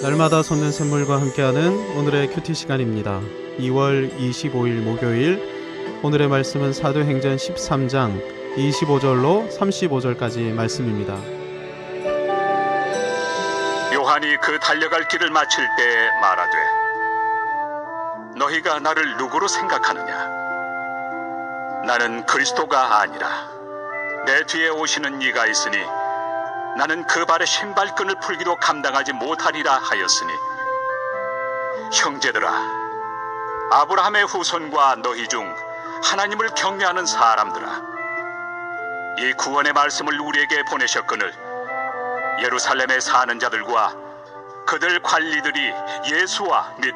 날마다 솟는 샘물과 함께하는 오늘의 큐티 시간입니다. 2월 25일 목요일, 오늘의 말씀은 사도행전 13장 25절로 35절까지 말씀입니다. 요한이 그 달려갈 길을 마칠 때 말하되, 너희가 나를 누구로 생각하느냐? 나는 그리스도가 아니라 내 뒤에 오시는 이가 있으니 나는 그 발의 신발끈을 풀기도 감당하지 못하리라 하였으니, 형제들아, 아브라함의 후손과 너희 중 하나님을 경외하는 사람들아, 이 구원의 말씀을 우리에게 보내셨거늘 예루살렘에 사는 자들과 그들 관리들이 예수와 및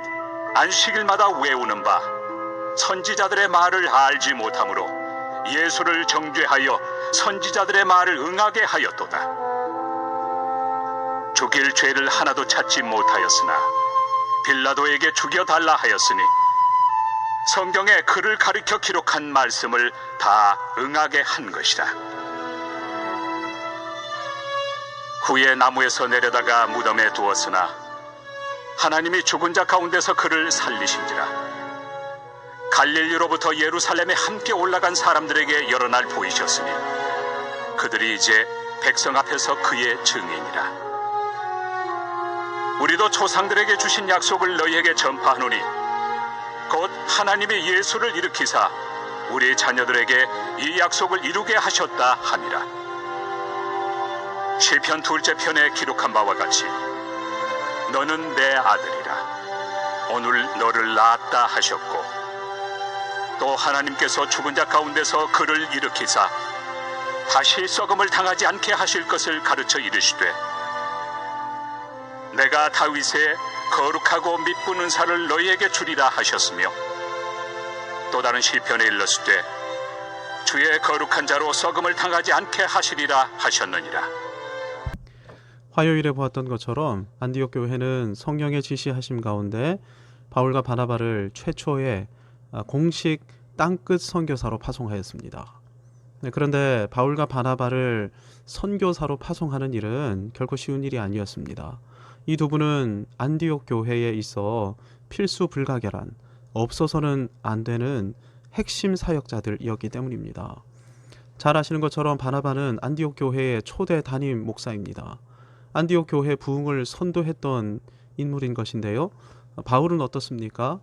안식일마다 외우는 바 선지자들의 말을 알지 못하므로 예수를 정죄하여 선지자들의 말을 응하게 하였도다. 죽일 죄를 하나도 찾지 못하였으나 빌라도에게 죽여달라 하였으니 성경에 그를 가리켜 기록한 말씀을 다 응하게 한 것이다. 후에 나무에서 내려다가 무덤에 두었으나 하나님이 죽은 자 가운데서 그를 살리신지라. 갈릴리로부터 예루살렘에 함께 올라간 사람들에게 여러 날 보이셨으니 그들이 이제 백성 앞에서 그의 증인이라. 우리도 조상들에게 주신 약속을 너희에게 전파하노니 곧 하나님이 예수를 일으키사 우리 자녀들에게 이 약속을 이루게 하셨다 함이라. 시편 2째 편에 기록한 바와 같이 너는 내 아들이라 오늘 너를 낳았다 하셨고, 또 하나님께서 죽은 자 가운데서 그를 일으키사 다시 썩음을 당하지 않게 하실 것을 가르쳐 이르시되, 내가 다윗의 거룩하고 미쁜 은사를 너희에게 주리라 하셨으며, 또 다른 시편에 일렀으되 주의 거룩한 자로 썩음을 당하지 않게 하시리라 하셨느니라. 화요일에 보았던 것처럼 안디옥 교회는 성령의 지시하심 가운데 바울과 바나바를 최초의 공식 땅끝 선교사로 파송하였습니다. 그런데 바울과 바나바를 선교사로 파송하는 일은 결코 쉬운 일이 아니었습니다. 이 두 분은 안디옥 교회에 있어 필수 불가결한, 없어서는 안 되는 핵심 사역자들이었기 때문입니다. 잘 아시는 것처럼 바나바는 안디옥 교회의 초대 담임 목사입니다. 안디옥 교회 부흥을 선도했던 인물인 것인데요. 바울은 어떻습니까?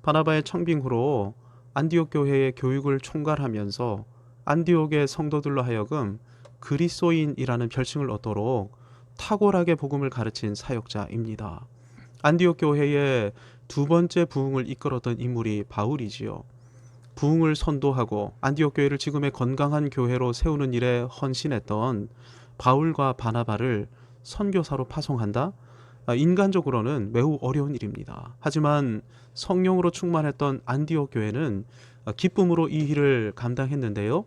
바나바의 청빙 후로 안디옥 교회의 교육을 총괄하면서 안디옥의 성도들로 하여금 그리스도인이라는 별칭을 얻도록 탁월하게 복음을 가르친 사역자입니다. 안디옥 교회의 두 번째 부흥을 이끌었던 인물이 바울이지요. 부흥을 선도하고 안디옥 교회를 지금의 건강한 교회로 세우는 일에 헌신했던 바울과 바나바를 선교사로 파송한다? 인간적으로는 매우 어려운 일입니다. 하지만 성령으로 충만했던 안디옥 교회는 기쁨으로 이 일을 감당했는데요.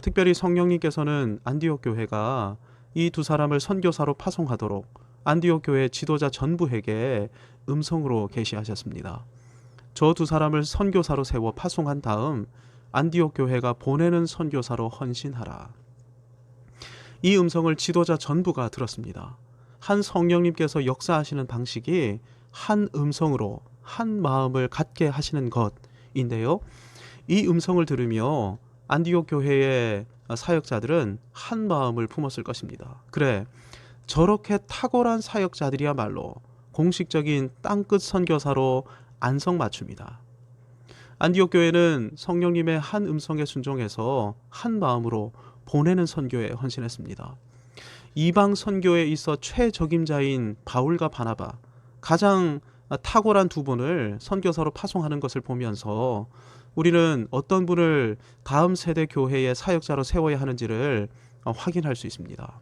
특별히 성령님께서는 안디옥 교회가 이 두 사람을 선교사로 파송하도록 안디옥 교회 지도자 전부에게 음성으로 계시하셨습니다. 저 두 사람을 선교사로 세워 파송한 다음 안디옥 교회가 보내는 선교사로 헌신하라. 이 음성을 지도자 전부가 들었습니다. 한 성령님께서 역사하시는 방식이 한 음성으로 한 마음을 갖게 하시는 것인데요. 이 음성을 들으며 안디옥 교회의 사역자들은 한 마음을 품었을 것입니다. 그래, 저렇게 탁월한 사역자들이야말로 공식적인 땅끝 선교사로 안성맞춤이다. 안디옥 교회는 성령님의 한 음성에 순종해서 한 마음으로 보내는 선교에 헌신했습니다. 이방 선교에 있어 최적임자인 바울과 바나바, 가장 탁월한 두 분을 선교사로 파송하는 것을 보면서 우리는 어떤 분을 다음 세대 교회의 사역자로 세워야 하는지를 확인할 수 있습니다.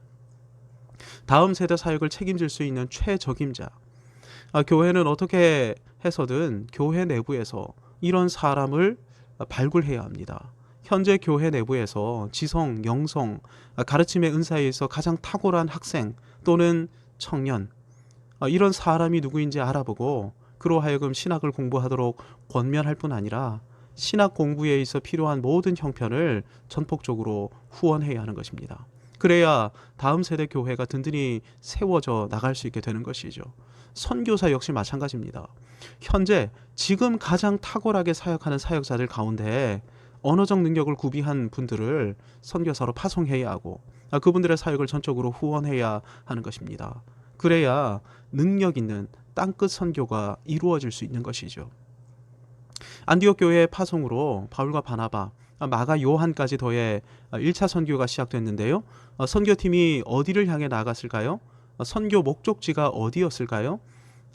다음 세대 사역을 책임질 수 있는 최적임자. 교회는 어떻게 해서든 교회 내부에서 이런 사람을 발굴해야 합니다. 현재 교회 내부에서 지성, 영성, 가르침의 은사에 있어 가장 탁월한 학생 또는 청년, 이런 사람이 누구인지 알아보고 그로 하여금 신학을 공부하도록 권면할 뿐 아니라 신학 공부에 있어 필요한 모든 형편을 전폭적으로 후원해야 하는 것입니다. 그래야 다음 세대 교회가 든든히 세워져 나갈 수 있게 되는 것이죠. 선교사 역시 마찬가지입니다. 현재 지금 가장 탁월하게 사역하는 사역자들 가운데 언어적 능력을 구비한 분들을 선교사로 파송해야 하고 그분들의 사역을 전적으로 후원해야 하는 것입니다. 그래야 능력 있는 땅끝 선교가 이루어질 수 있는 것이죠. 안디옥 교회의 파송으로 바울과 바나바, 마가 요한까지 더해 1차 선교가 시작됐는데요. 선교팀이 어디를 향해 나갔을까요? 선교 목적지가 어디였을까요?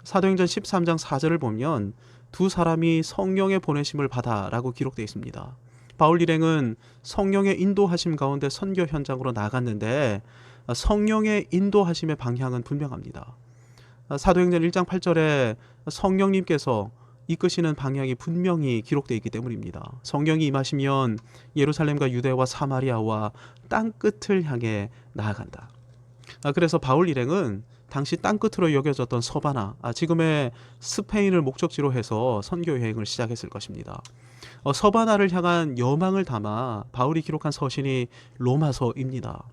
사도행전 13장 4절을 보면 두 사람이 성령의 보내심을 받아라고 기록되어 있습니다. 바울 일행은 성령의 인도하심 가운데 선교 현장으로 나갔는데 성령의 인도하심의 방향은 분명합니다. 사도행전 1장 8절에 성령님께서 이끄시는 방향이 분명히 기록되어 있기 때문입니다. 성령이 임하시면 예루살렘과 유대와 사마리아와 땅끝을 향해 나아간다. 그래서 바울 일행은 당시 땅끝으로 여겨졌던 서바나, 지금의 스페인을 목적지로 해서 선교 여행을 시작했을 것입니다. 서바나를 향한 여망을 담아 바울이 기록한 서신이 로마서입니다.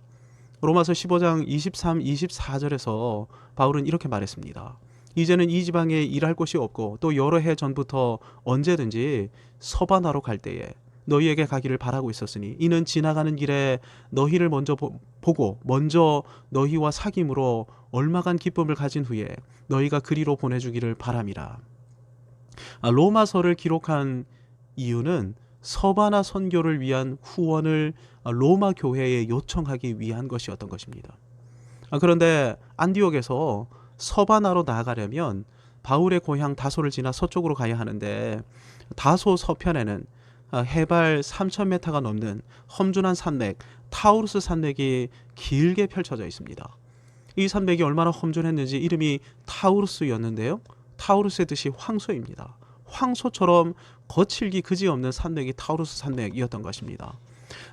로마서 15장 23, 24절에서 바울은 이렇게 말했습니다. 이제는 이 지방에 일할 곳이 없고 또 여러 해 전부터 언제든지 서바나로 갈 때에 너희에게 가기를 바라고 있었으니 이는 지나가는 길에 너희를 먼저 보고 먼저 너희와 사귐으로 얼마간 기쁨을 가진 후에 너희가 그리로 보내주기를 바람이라. 로마서를 기록한 이유는 서바나 선교를 위한 후원을 로마 교회에 요청하기 위한 것이었던 것입니다. 그런데 안디옥에서 서바나로 나아가려면 바울의 고향 다소를 지나 서쪽으로 가야 하는데 다소 서편에는 해발 3,000m가 넘는 험준한 산맥 타우루스 산맥이 길게 펼쳐져 있습니다. 이 산맥이 얼마나 험준했는지 이름이 타우루스였는데요. 타우루스의 뜻이 황소입니다. 황소처럼 거칠기 그지없는 산맥이 타우루스 산맥이었던 것입니다.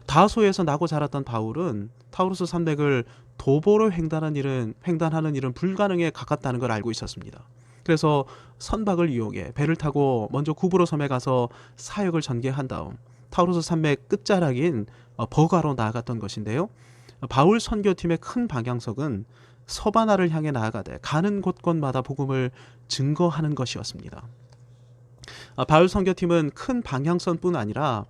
다소에서 나고 자랐던 바울은 타우루스 산맥을 도보로 횡단하는 일은 불가능에 가깝다는 걸 알고 있었습니다. 그래서 선박을 이용해 배를 타고 먼저 구브로 섬에 가서 사역을 전개한 다음 타우루스 산맥 끝자락인 버가로 나아갔던 것인데요. 바울 선교팀의 큰 방향석은 서바나를 향해 나아가되 가는 곳곳마다 복음을 증거하는 것이었습니다. 바울 선교팀은 큰 방향선뿐 아니라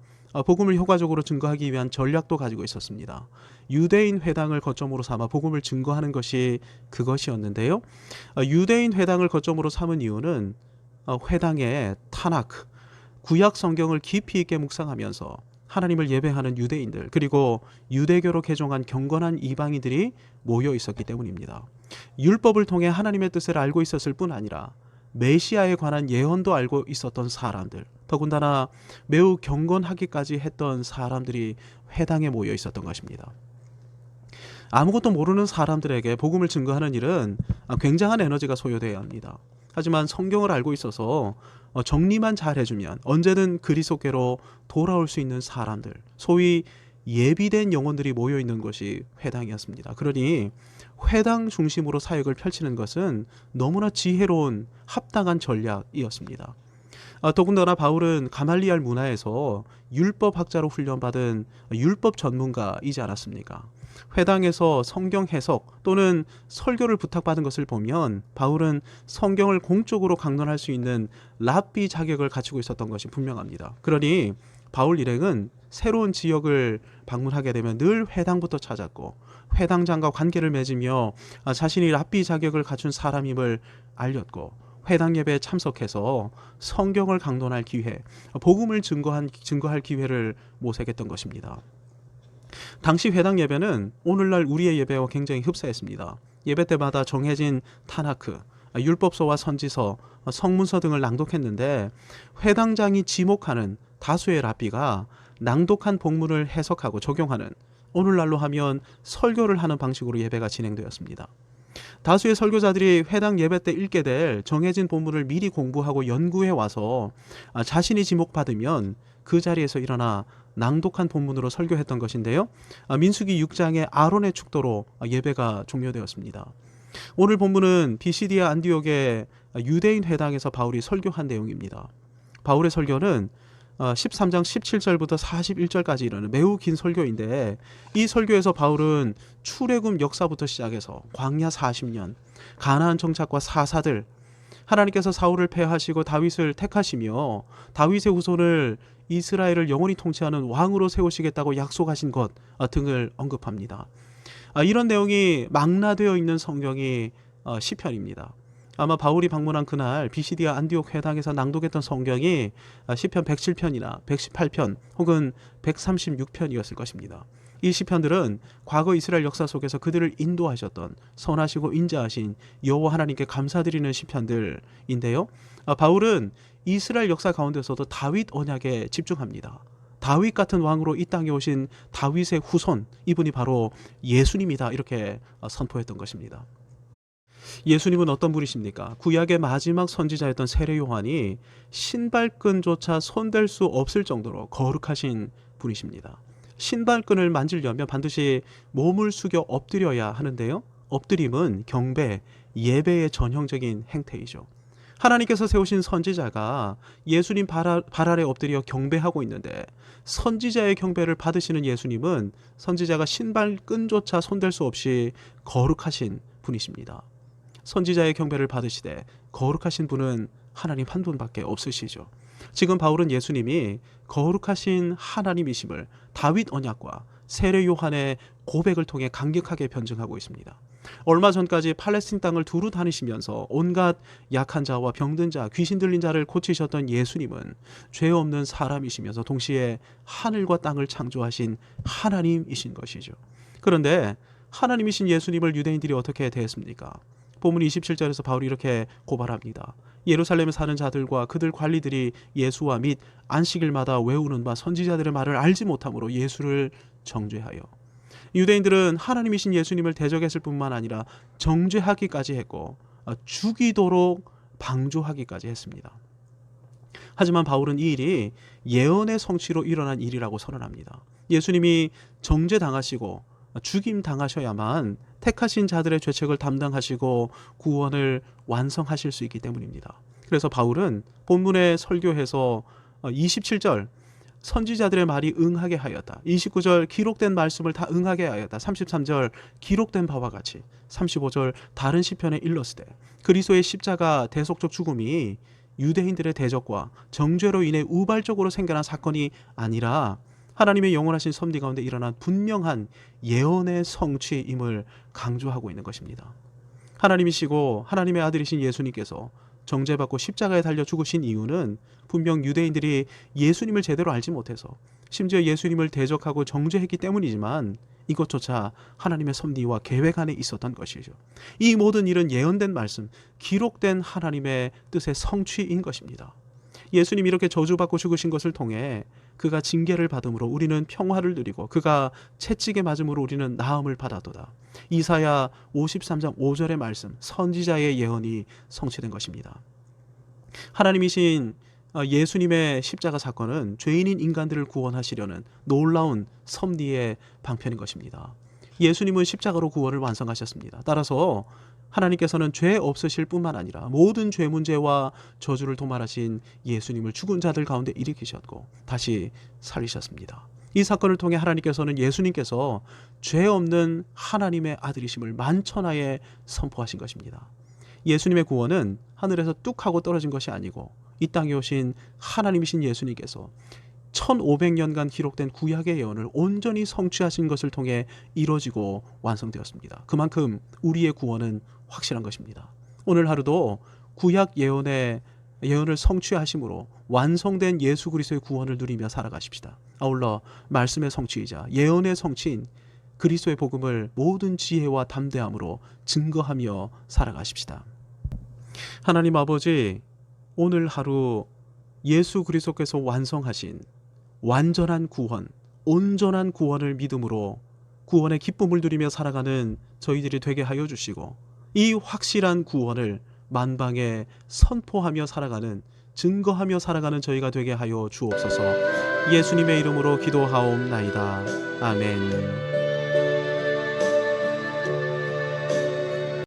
복음을 효과적으로 증거하기 위한 전략도 가지고 있었습니다. 유대인 회당을 거점으로 삼아 복음을 증거하는 것이 그것이었는데요. 유대인 회당을 거점으로 삼은 이유는 회당의 타나크, 구약 성경을 깊이 있게 묵상하면서 하나님을 예배하는 유대인들 그리고 유대교로 개종한 경건한 이방인들이 모여 있었기 때문입니다. 율법을 통해 하나님의 뜻을 알고 있었을 뿐 아니라 메시아에 관한 예언도 알고 있었던 사람들, 더군다나 매우 경건하기까지 했던 사람들이 회당에 모여 있었던 것입니다. 아무것도 모르는 사람들에게 복음을 증거하는 일은 굉장한 에너지가 소요되어야 합니다. 하지만 성경을 알고 있어서 정리만 잘 해주면 언제든 그리스도께로 돌아올 수 있는 사람들, 소위 예비된 영혼들이 모여 있는 것이 회당이었습니다. 그러니 회당 중심으로 사역을 펼치는 것은 너무나 지혜로운 합당한 전략이었습니다. 더군다나 바울은 가말리알 문화에서 율법학자로 훈련받은 율법 전문가이지 않았습니까? 회당에서 성경 해석 또는 설교를 부탁받은 것을 보면 바울은 성경을 공적으로 강론할 수 있는 랍비 자격을 갖추고 있었던 것이 분명합니다. 그러니 바울 일행은 새로운 지역을 방문하게 되면 늘 회당부터 찾았고 회당장과 관계를 맺으며 자신이 랍비 자격을 갖춘 사람임을 알렸고 회당 예배에 참석해서 성경을 강론할 기회, 복음을 증거할 기회를 모색했던 것입니다. 당시 회당 예배는 오늘날 우리의 예배와 굉장히 흡사했습니다. 예배 때마다 정해진 타나크, 율법서와 선지서, 성문서 등을 낭독했는데 회당장이 지목하는 다수의 랍비가 낭독한 본문을 해석하고 적용하는, 오늘날로 하면 설교를 하는 방식으로 예배가 진행되었습니다. 다수의 설교자들이 회당 예배 때 읽게 될 정해진 본문을 미리 공부하고 연구해 와서 자신이 지목받으면 그 자리에서 일어나 낭독한 본문으로 설교했던 것인데요. 민수기 6장의 아론의 축도로 예배가 종료되었습니다. 오늘 본문은 비시디아 안디옥의 유대인 회당에서 바울이 설교한 내용입니다. 바울의 설교는 13장 17절부터 41절까지 이르는 매우 긴 설교인데, 이 설교에서 바울은 출애굽 역사부터 시작해서 광야 40년, 가나안 정착과 사사들, 하나님께서 사울을 패하시고 다윗을 택하시며 다윗의 후손을 이스라엘을 영원히 통치하는 왕으로 세우시겠다고 약속하신 것 등을 언급합니다. 이런 내용이 망라되어 있는 성경이 시편입니다. 아마 바울이 방문한 그날 비시디아 안디옥 회당에서 낭독했던 성경이 시편 107편이나 118편 혹은 136편이었을 것입니다. 이 시편들은 과거 이스라엘 역사 속에서 그들을 인도하셨던 선하시고 인자하신 여호와 하나님께 감사드리는 시편들인데요. 바울은 이스라엘 역사 가운데서도 다윗 언약에 집중합니다. 다윗 같은 왕으로 이 땅에 오신 다윗의 후손, 이분이 바로 예수님이다, 이렇게 선포했던 것입니다. 예수님은 어떤 분이십니까? 구약의 마지막 선지자였던 세례 요한이 신발끈조차 손댈 수 없을 정도로 거룩하신 분이십니다. 신발끈을 만지려면 반드시 몸을 숙여 엎드려야 하는데요. 엎드림은 경배, 예배의 전형적인 행태이죠. 하나님께서 세우신 선지자가 예수님 발 아래 엎드려 경배하고 있는데, 선지자의 경배를 받으시는 예수님은 선지자가 신발끈조차 손댈 수 없이 거룩하신 분이십니다. 선지자의 경배를 받으시되 거룩하신 분은 하나님 한 분밖에 없으시죠. 지금 바울은 예수님이 거룩하신 하나님이심을 다윗 언약과 세례 요한의 고백을 통해 강력하게 변증하고 있습니다. 얼마 전까지 팔레스틴 땅을 두루 다니시면서 온갖 약한 자와 병든 자, 귀신 들린 자를 고치셨던 예수님은 죄 없는 사람이시면서 동시에 하늘과 땅을 창조하신 하나님이신 것이죠. 그런데 하나님이신 예수님을 유대인들이 어떻게 대했습니까? 본문 27절에서 바울이 이렇게 고발합니다. 예루살렘에 사는 자들과 그들 관리들이 예수와 및 안식일마다 외우는 바 선지자들의 말을 알지 못함으로 예수를 정죄하여. 유대인들은 하나님이신 예수님을 대적했을 뿐만 아니라 정죄하기까지 했고 죽이도록 방조하기까지 했습니다. 하지만 바울은 이 일이 예언의 성취로 일어난 일이라고 선언합니다. 예수님이 정죄당하시고 죽임 당하셔야만 택하신 자들의 죄책을 담당하시고 구원을 완성하실 수 있기 때문입니다. 그래서 바울은 본문의 설교에서 27절 선지자들의 말이 응하게 하였다, 29절 기록된 말씀을 다 응하게 하였다, 33절 기록된 바와 같이, 35절 다른 시편에 일렀으되 그리스도의 십자가 대속적 죽음이 유대인들의 대적과 정죄로 인해 우발적으로 생겨난 사건이 아니라 하나님의 영원하신 섭리 가운데 일어난 분명한 예언의 성취임을 강조하고 있는 것입니다. 하나님이시고 하나님의 아들이신 예수님께서 정죄받고 십자가에 달려 죽으신 이유는 분명 유대인들이 예수님을 제대로 알지 못해서 심지어 예수님을 대적하고 정죄했기 때문이지만 이것조차 하나님의 섭리와 계획 안에 있었던 것이죠. 이 모든 일은 예언된 말씀, 기록된 하나님의 뜻의 성취인 것입니다. 예수님이 이렇게 저주받고 죽으신 것을 통해 그가 징계를 받음으로 우리는 평화를 누리고 그가 채찍에 맞음으로 우리는 나음을 받았도다. 이사야 53장 5절의 말씀, 선지자의 예언이 성취된 것입니다. 하나님이신 예수님의 십자가 사건은 죄인인 인간들을 구원하시려는 놀라운 섭리의 방편인 것입니다. 예수님은 십자가로 구원을 완성하셨습니다. 따라서 하나님께서는 죄 없으실 뿐만 아니라 모든 죄 문제와 저주를 도말하신 예수님을 죽은 자들 가운데 일으키셨고 다시 살리셨습니다. 이 사건을 통해 하나님께서는 예수님께서 죄 없는 하나님의 아들이심을 만천하에 선포하신 것입니다. 예수님의 구원은 하늘에서 뚝 하고 떨어진 것이 아니고 이 땅에 오신 하나님이신 예수님께서 1500년간 기록된 구약의 예언을 온전히 성취하신 것을 통해 이루어지고 완성되었습니다. 그만큼 우리의 구원은 확실한 것입니다. 오늘 하루도 구약 예언을 성취하심으로 완성된 예수 그리스도의 구원을 누리며 살아가십시다. 아울러 말씀의 성취이자 예언의 성취인 그리스도의 복음을 모든 지혜와 담대함으로 증거하며 살아가십시다. 하나님 아버지, 오늘 하루 예수 그리스도께서 완성하신 완전한 구원, 온전한 구원을 믿음으로 구원의 기쁨을 누리며 살아가는 저희들이 되게 하여 주시고 이 확실한 구원을 만방에 선포하며 살아가는, 증거하며 살아가는 저희가 되게 하여 주옵소서. 예수님의 이름으로 기도하옵나이다. 아멘.